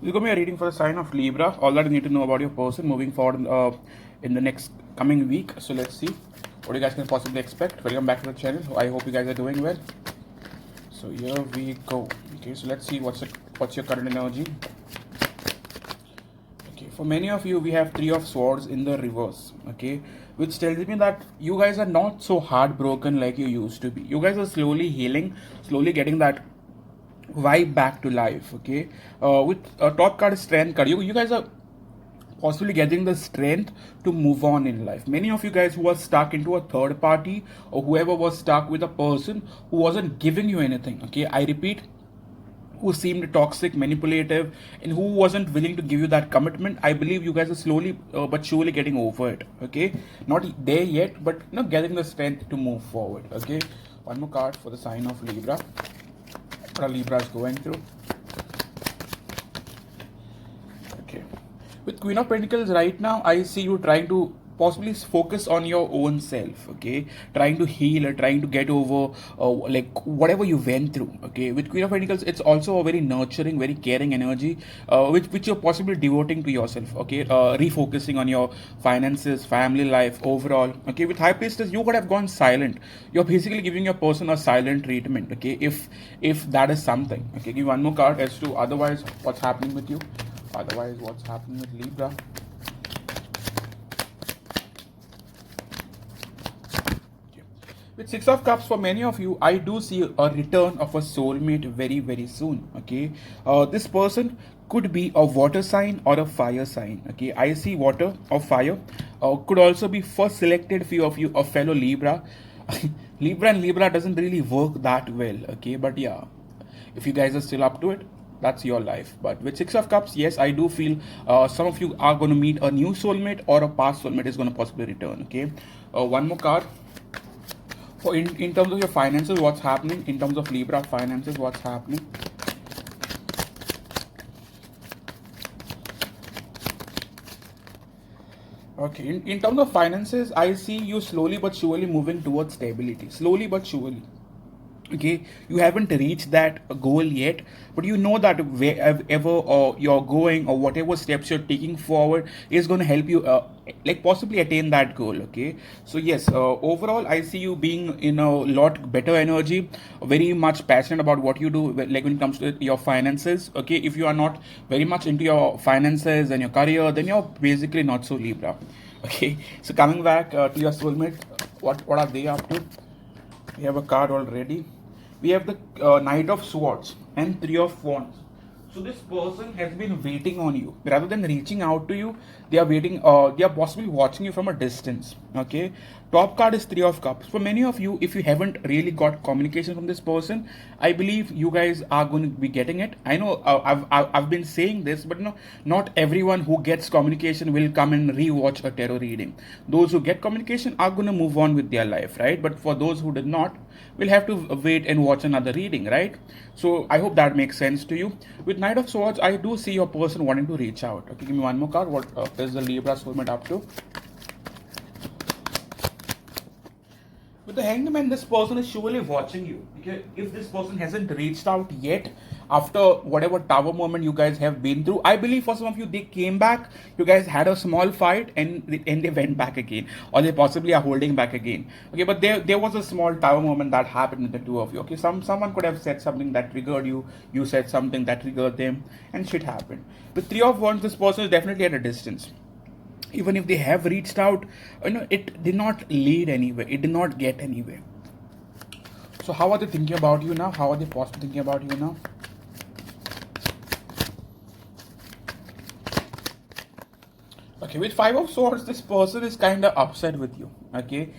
This is going to be a reading for the sign of Libra. All that you need to know about your person moving forward in the next coming week. So let's see what you guys can possibly expect. Welcome back to the channel. I hope you guys are doing well. So here we go. Okay, so let's see what's your current energy. Okay, for many of you, we have Three of Swords in the reverse. Okay, which tells me that you guys are not so heartbroken like you used to be. You guys are slowly healing, slowly getting that vibe back to life. Okay, with top card strength card, you guys are possibly getting the strength to move on in life. Many of you guys who are stuck into a third party, or whoever was stuck with a person who wasn't giving you anything. Okay, I repeat, who seemed toxic, manipulative, and who wasn't willing to give you that commitment. I believe you guys are slowly but surely getting over it. Okay, not there yet, but getting the strength to move forward. Okay, one more card for the sign of Libra. What Libra is going through. Okay, with Queen of Pentacles right now, I see you trying to possibly focus on your own self. Okay, trying to heal or trying to get over like whatever you went through. Okay, with Queen of Pentacles, it's also a very nurturing, very caring energy, which you're possibly devoting to yourself. Okay, refocusing on your finances, family life, overall. Okay, with High Priestess, you could have gone silent. You're basically giving your person a silent treatment. Okay, if that is something. Okay, give one more card as to otherwise what's happening with you. Otherwise, what's happening with Libra? With Six of Cups, for many of you, I do see a return of a soulmate very, very soon. Okay, this person could be a water sign or a fire sign. Okay, I see water or fire. Could also be first selected few of you a fellow Libra. Libra and Libra doesn't really work that well. Okay, but yeah, if you guys are still up to it, that's your life. But with Six of Cups, yes, I do feel some of you are going to meet a new soulmate, or a past soulmate is going to possibly return. Okay, one more card. For in terms of your finances, what's happening? In terms of Libra finances, what's happening? Okay, in terms of finances, I see you slowly but surely moving towards stability. Slowly but surely. Okay, you haven't reached that goal yet, but you know that wherever you're going, or whatever steps you're taking forward is going to help you like possibly attain that goal. Okay, so yes, overall I see you being in a lot better energy, very much passionate about what you do, like when it comes to your finances. Okay, if you are not very much into your finances and your career, then you're basically not so Libra. Okay, so coming back to your soulmate, what are they up to? We have a card already. We have the Knight of Swords and Three of Wands. So this person has been waiting on you. Rather than reaching out to you, they are waiting. They are possibly watching you from a distance. Okay. Top card is Three of Cups. For many of you, if you haven't really got communication from this person, I believe you guys are going to be getting it. I know I've been saying this, but no, not everyone who gets communication will come and rewatch a tarot reading. Those who get communication are going to move on with their life, right? But for those who did not, will have to wait and watch another reading, right? So I hope that makes sense to you. With Knight of Swords, I do see your person wanting to reach out. Okay, give me one more card. What is the Libra soulmate up to? With the Hanged Man, this person is surely watching you. Okay? If this person hasn't reached out yet, after whatever tower moment you guys have been through, I believe for some of you, they came back, you guys had a small fight, and they went back again, or they possibly are holding back again. Okay, but there was a small tower moment that happened with the two of you. Okay, someone could have said something that triggered you, you said something that triggered them, and shit happened. With Three of Wands, this person is definitely at a distance. Even if they have reached out, it did not lead anywhere, it did not get anywhere. So how are they thinking about you now? How are they possibly thinking about you now? Okay, with Five of Swords, this person is kind of upset with you. Okay,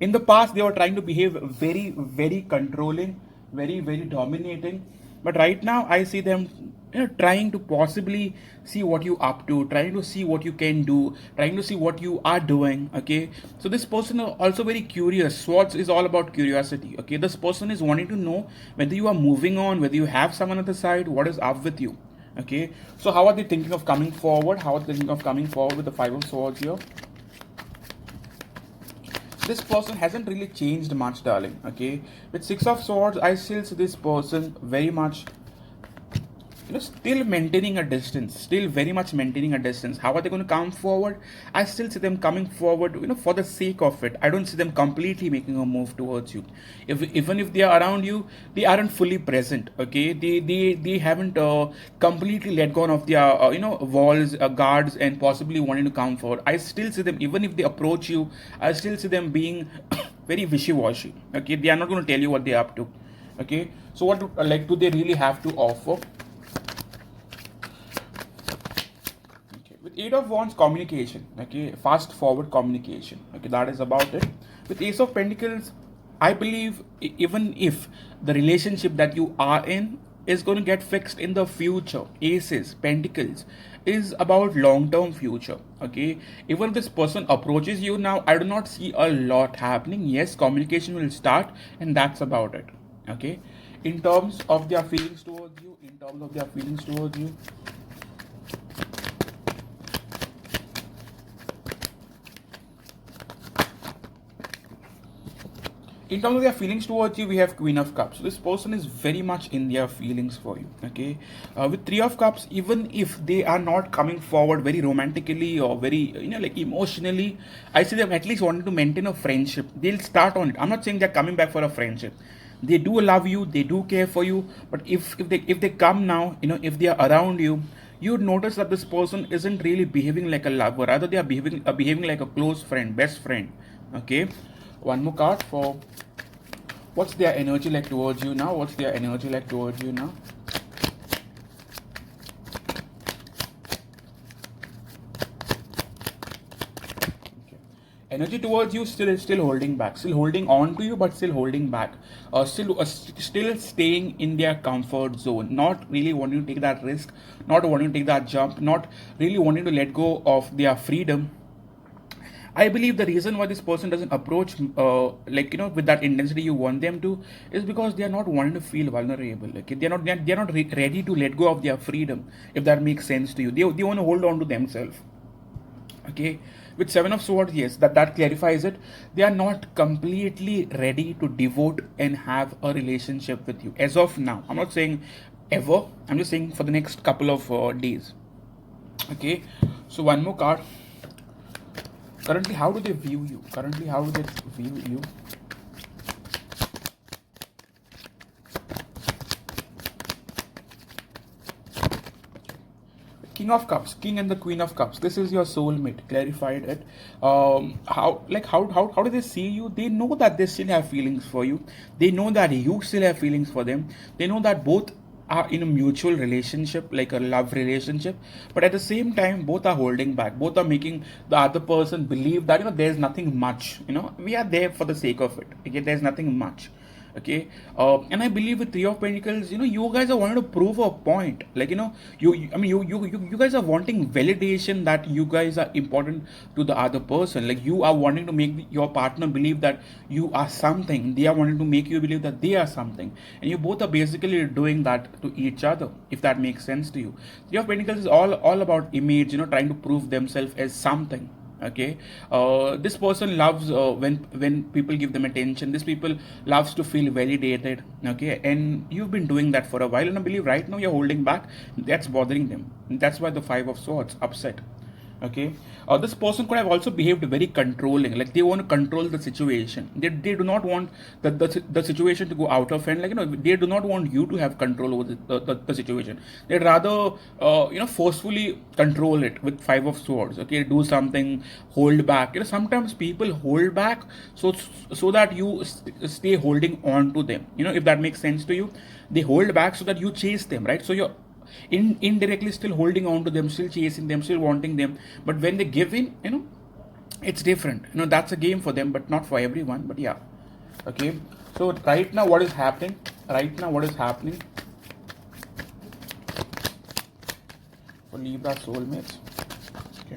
in the past they were trying to behave very, very controlling, very, very dominating, but right now I see them, trying to possibly see what you up to, trying to see what you can do, trying to see what you are doing. Okay, so this person is also very curious. Swords is all about curiosity. Okay, this person is wanting to know whether you are moving on, whether you have someone at the side, what is up with you. Okay, so how are they thinking of coming forward? How are they thinking of coming forward with the Five of Swords here? This person hasn't really changed much, darling. Okay, with Six of Swords, I still see this person very much still maintaining a distance, still very much maintaining a distance. How are they going to come forward? I still see them coming forward, for the sake of it. I don't see them completely making a move towards you. If even if they are around you, they aren't fully present. Okay, they haven't completely let go of their walls, guards, and possibly wanting to come forward. I still see them, even if they approach you, I still see them being very wishy-washy. Okay, they are not going to tell you what they're up to. Okay, so what do they really have to offer? Okay, with Eight of Wands, communication. Okay, fast forward communication. Okay, that is about it. With Ace of Pentacles, I believe even if the relationship that you are in is going to get fixed in the future, Aces, Pentacles is about long-term future. Okay, even if this person approaches you now, I do not see a lot happening. Yes, communication will start, and that's about it. Okay, in terms of their feelings towards you, in terms of their feelings towards you, we have Queen of Cups. So this person is very much in their feelings for you. Okay, with Three of Cups, even if they are not coming forward very romantically or very like emotionally, I see them at least wanting to maintain a friendship. They'll start on it. I'm not saying they're coming back for a friendship. They do love you, they do care for you, but if they come now, if they are around you, you'd notice that this person isn't really behaving like a lover. Rather, they are behaving like a close friend, best friend. Okay, one more card for what's their energy like towards you now. Okay. Energy towards you still holding back, still holding on to you, but still holding back. Still staying in their comfort zone, not really wanting to take that risk, not wanting to take that jump, not really wanting to let go of their freedom. I believe the reason why this person doesn't approach, with that intensity you want them to, is because they are not wanting to feel vulnerable. Okay, they're not ready to let go of their freedom. If that makes sense to you, they want to hold on to themselves. Okay, with Seven of Swords, yes, that clarifies it. They are not completely ready to devote and have a relationship with you as of now. I'm not saying ever. I'm just saying for the next couple of days. Okay, so one more card. Currently, how do they view you? King of Cups, King and the Queen of Cups. This is your soulmate. Clarified it. How do they see you? They know that they still have feelings for you. They know that you still have feelings for them. They know that both are in a mutual relationship, like a love relationship, but at the same time both are holding back, both are making the other person believe that there's nothing much, we are there for the sake of it. Okay, there's nothing much. Okay, and I believe with Three of Pentacles, you guys are wanting to prove a point, like you guys are wanting validation that you guys are important to the other person, like you are wanting to make your partner believe that you are something, they are wanting to make you believe that they are something, and you both are basically doing that to each other, if that makes sense to you. Three of Pentacles is all about image, trying to prove themselves as something. Okay, this person loves when people give them attention. This people loves to feel validated. Okay, and you've been doing that for a while, and I believe right now you're holding back. That's bothering them. That's why the Five of Swords, upset. Okay, this person could have also behaved very controlling, like they want to control the situation. They do not want the situation to go out of hand, they do not want you to have control over the situation. They'd rather forcefully control it with Five of Swords. Okay, do something, hold back. Sometimes people hold back so that you stay holding on to them, if that makes sense to you. They hold back so that you chase them, right? So you're indirectly still holding on to them, still chasing them, still wanting them. But when they give in, it's different. That's a game for them, but not for everyone. But yeah. Okay, so right now what is happening for Libra soulmates? Okay,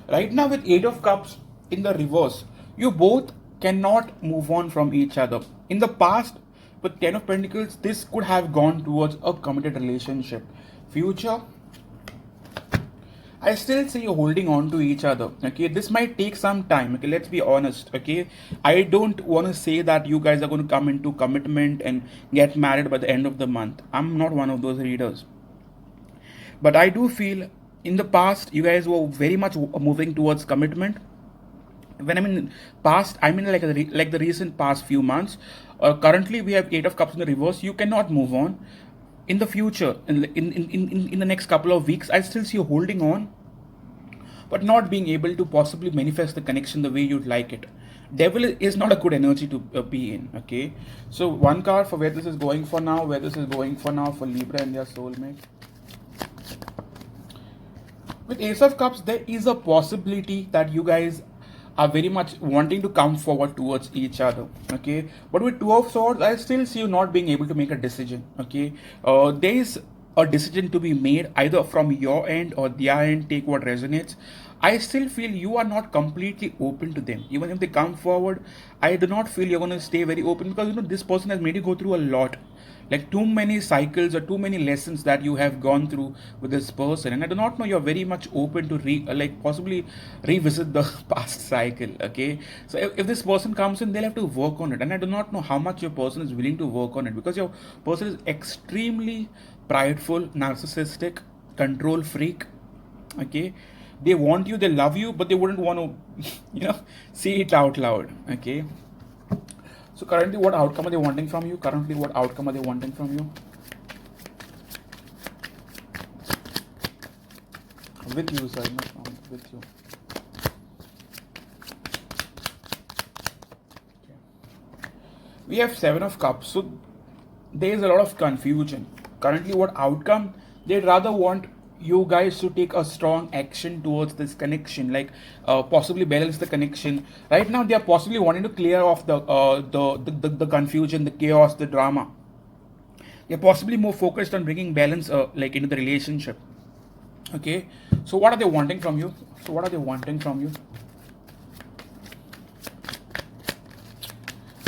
right now with Eight of Cups in the reverse, you both cannot move on from each other. In the past, with Ten of Pentacles, this could have gone towards a committed relationship. Future, I still see you holding on to each other. Okay, this might take some time. Okay, let's be honest. Okay, I don't want to say that you guys are going to come into commitment and get married by the end of the month. I'm not one of those readers. But I do feel in the past you guys were very much moving towards commitment. When I mean past, I mean like like the recent past few months. Currently, we have Eight of Cups in the reverse. You cannot move on. In the future, in the next couple of weeks, I still see you holding on, but not being able to possibly manifest the connection the way you'd like it. Devil is not a good energy to be in. Okay, so one card for where this is going for now, where this is going for now for Libra and their soulmate. With Ace of Cups, there is a possibility that you guys are very much wanting to come forward towards each other. Okay, but with Two of Swords, I still see you not being able to make a decision. Okay, there is a decision to be made either from your end or their end. Take what resonates. I still feel you are not completely open to them. Even if they come forward, I do not feel you're going to stay very open, because this person has made you go through a lot, like too many cycles or too many lessons that you have gone through with this person, and I do not know you're very much open to like possibly revisit the past cycle. Okay, so if this person comes in, they'll have to work on it, and I do not know how much your person is willing to work on it, because your person is extremely prideful, narcissistic, control freak. Okay, they want you, they love you, but they wouldn't want to see it out loud. Okay, so currently, what outcome are they wanting from you? Currently, what outcome are they wanting from you? With you, sir, not from with you. Okay. We have Seven of Cups, so there is a lot of confusion. Currently, what outcome? They'd rather want you guys to take a strong action towards this connection, like possibly balance the connection. Right now, they are possibly wanting to clear off the confusion, the chaos, the drama. They're possibly more focused on bringing balance, like into the relationship. Okay, so what are they wanting from you? So what are they wanting from you?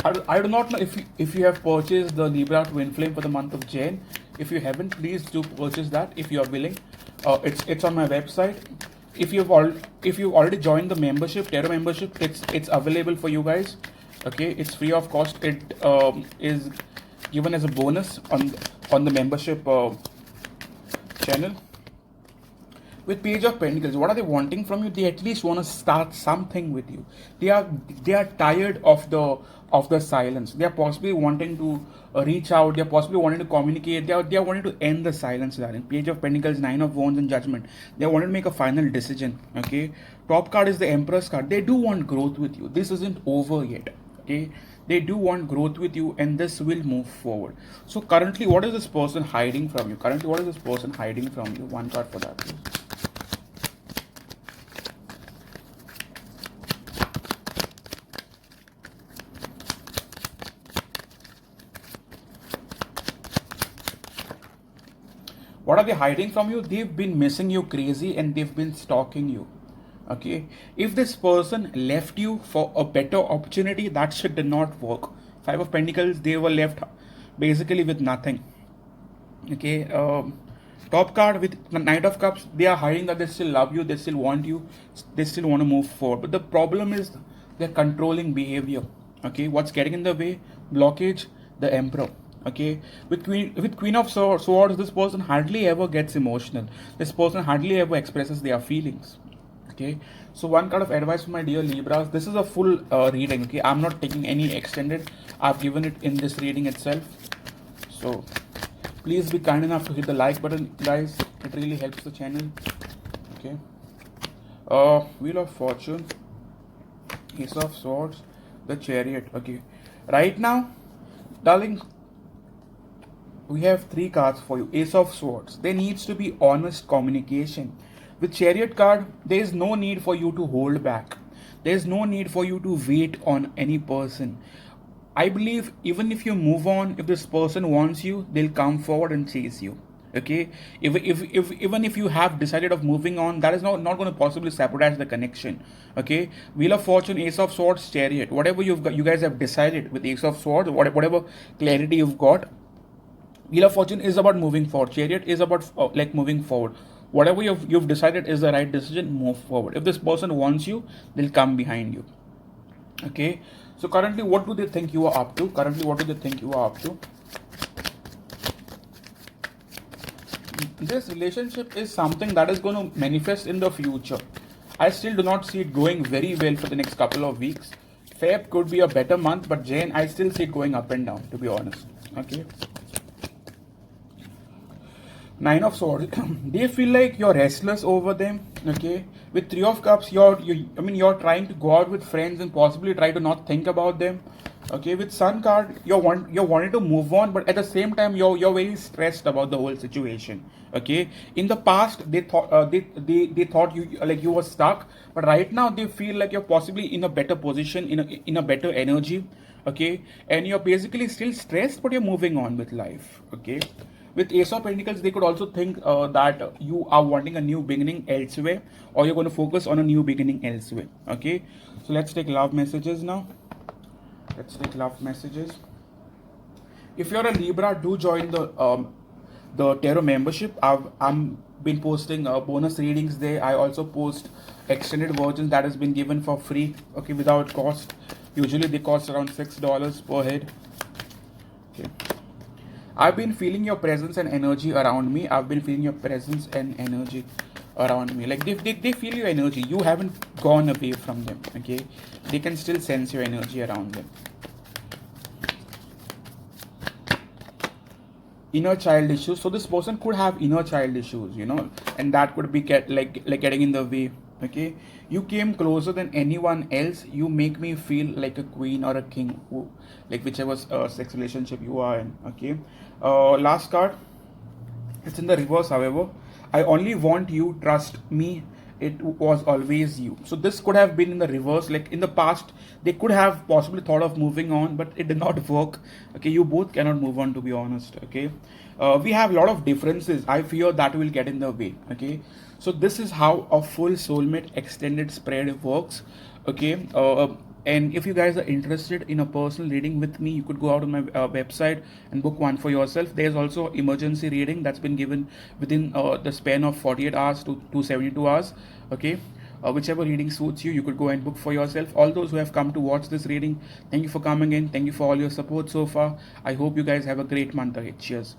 I do not know if you have purchased the Libra Twin Flame for the month of Jan. If you haven't, please do purchase that if you are willing. It's on my website. If you've already joined the membership, Tarot membership, it's available for you guys. Okay, it's free of cost. It is given as a bonus on the membership channel. With Page of Pentacles, what are they wanting from you? They at least want to start something with you. They are tired of the silence. They are possibly wanting to reach out. They are possibly wanting to communicate. They are wanting to end the silence, darling. Page of Pentacles, Nine of Wands, and Judgment. They want to make a final decision. Okay. Top card is the Empress card. They do want growth with you. This isn't over yet. Okay. They do want growth with you, and this will move forward. So currently, what is this person hiding from you? Currently, what is this person hiding from you? One card for that, please. What are they hiding from you? They've been missing you crazy, and they've been stalking you. Okay, if this person left you for a better opportunity, that shit did not work. Five of Pentacles, they were left basically with nothing. Okay, top card with Knight of Cups, they are hiding that they still love you, they still want you, they still want to move forward. But the problem is their controlling behavior. Okay, what's getting in the way? Blockage, the Emperor. Okay, with Queen of Swords, this person hardly ever gets emotional. This person hardly ever expresses their feelings. Okay, so one kind of advice for my dear Libras. This is a full reading. Okay, I'm not taking any extended. I've given it in this reading itself. So please be kind enough to hit the like button, guys. It really helps the channel. Okay. Wheel of Fortune, Ace of Swords, the Chariot. Okay, right now, darling, we have three cards for you. Ace of Swords. There needs to be honest communication. With Chariot card, there is no need for you to hold back. There is no need for you to wait on any person. I believe even if you move on, if this person wants you, they'll come forward and chase you. Okay, even if you have decided of moving on, that is not going to possibly sabotage the connection. Okay, Wheel of Fortune, Ace of Swords, Chariot. Whatever you guys have decided with Ace of Swords, whatever clarity you've got, Wheel of Fortune is about moving forward. Chariot is about like moving forward. Whatever you've decided is the right decision, move forward. If this person wants you, they'll come behind you. Okay, so currently, what do they think you are up to? Currently, what do they think you are up to? this relationship is something that is going to manifest in the future. I still do not see it going very well for the next couple of weeks. Feb could be a better month, but Jan, I still see it going up and down, to be honest. Okay. Nine of Swords. They feel like you're restless over them. Okay. With Three of Cups, you're trying to go out with friends and possibly try to not think about them. Okay. With Sun card, you're wanting to move on, but at the same time, you're very stressed about the whole situation. Okay. In the past, they thought they thought you like you were stuck, but right now they feel like you're possibly in a better position, in a better energy. Okay. And you're basically still stressed, but you're moving on with life. Okay. With Ace of Pentacles, they could also think that you are wanting a new beginning elsewhere, or you're going to focus on a new beginning elsewhere. Okay, so let's take love messages now. Let's take love messages. If you're a Libra, do join the tarot membership. I'm been posting bonus readings there. I also post extended versions that has been given for free. Okay, without cost. Usually they cost around $6 per head. Okay. I've been feeling your presence and energy around me. I've been feeling your presence and energy around me. Like they feel your energy. You haven't gone away from them. Okay. They can still sense your energy around them. Inner child issues. So this person could have inner child issues, and that could be getting in the way. Okay. You came closer than anyone else. You make me feel like a queen or a king, like whichever sex relationship you are in. Okay. Last card. It's in the reverse, however. I only want you, trust me, it was always you. So this could have been in the reverse. Like in the past, they could have possibly thought of moving on, but it did not work. Okay, you both cannot move on, to be honest. Okay, we have a lot of differences. I fear that will get in the way. Okay, so this is how a full soulmate extended spread works. Okay, and if you guys are interested in a personal reading with me, you could go out on my website and book one for yourself. There's also emergency reading that's been given within the span of 48 hours to 72 hours. Okay. Whichever reading suits you, you could go and book for yourself. All those who have come to watch this reading, thank you for coming in. Thank you for all your support so far. I hope you guys have a great month ahead. Cheers.